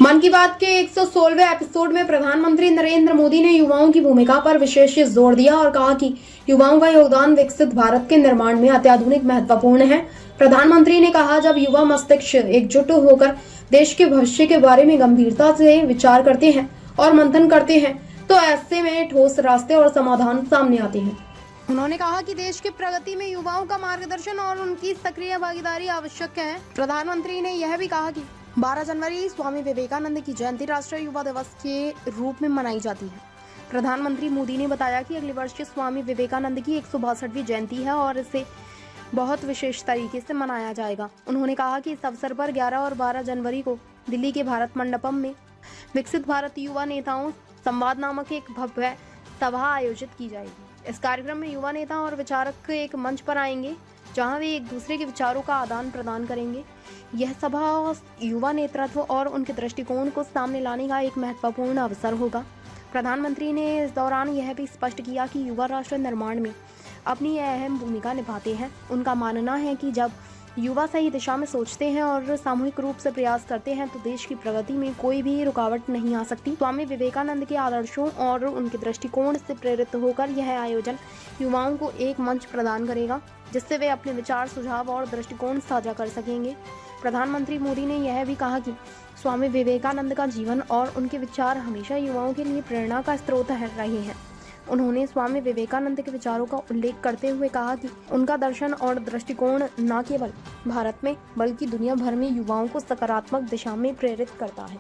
मन की बात के 116वें एपिसोड में प्रधानमंत्री नरेंद्र मोदी ने युवाओं की भूमिका पर विशेष जोर दिया और कहा कि युवाओं का योगदान विकसित भारत के निर्माण में अत्याधुनिक महत्वपूर्ण है। प्रधानमंत्री ने कहा, जब युवा मस्तिष्क एकजुट होकर देश के भविष्य के बारे में गंभीरता से विचार करते हैं और मंथन करते हैं तो ऐसे में ठोस रास्ते और समाधान सामने आते हैं। उन्होंने कहा कि देश की प्रगति में युवाओं का मार्गदर्शन और उनकी सक्रिय भागीदारी आवश्यक है। प्रधानमंत्री ने यह भी कहा कि 12 जनवरी स्वामी विवेकानंद की जयंती राष्ट्रीय युवा दिवस के रूप में मनाई जाती है। प्रधानमंत्री मोदी ने बताया कि अगले वर्ष स्वामी विवेकानंद की 162वीं जयंती है और इसे बहुत विशेष तरीके से मनाया जाएगा। उन्होंने कहा कि इस अवसर पर 11 और 12 जनवरी को दिल्ली के भारत मंडपम में विकसित भारत युवा नेताओं संवाद नामक एक भव्य सभा आयोजित की जाएगी। इस कार्यक्रम में युवा नेता और विचारक एक मंच पर आएंगे जहां वे एक दूसरे के विचारों का आदान प्रदान करेंगे। यह सभा युवा नेतृत्व और उनके दृष्टिकोण को सामने लाने का एक महत्वपूर्ण अवसर होगा। प्रधानमंत्री ने इस दौरान यह भी स्पष्ट किया कि युवा राष्ट्र निर्माण में अपनी अहम भूमिका निभाते हैं। उनका मानना है कि जब युवा सही दिशा में सोचते हैं और सामूहिक रूप से प्रयास करते हैं तो देश की प्रगति में कोई भी रुकावट नहीं आ सकती। स्वामी विवेकानंद के आदर्शों और उनके दृष्टिकोण से प्रेरित होकर यह आयोजन युवाओं को एक मंच प्रदान करेगा जिससे वे अपने विचार, सुझाव और दृष्टिकोण साझा कर सकेंगे। प्रधानमंत्री मोदी ने यह भी कहा कि स्वामी विवेकानंद का जीवन और उनके विचार हमेशा युवाओं के लिए प्रेरणा का स्रोत रहे हैं। उन्होंने स्वामी विवेकानंद के विचारों का उल्लेख करते हुए कहा कि उनका दर्शन और दृष्टिकोण न केवल भारत में बल्कि दुनिया भर में युवाओं को सकारात्मक दिशा में प्रेरित करता है।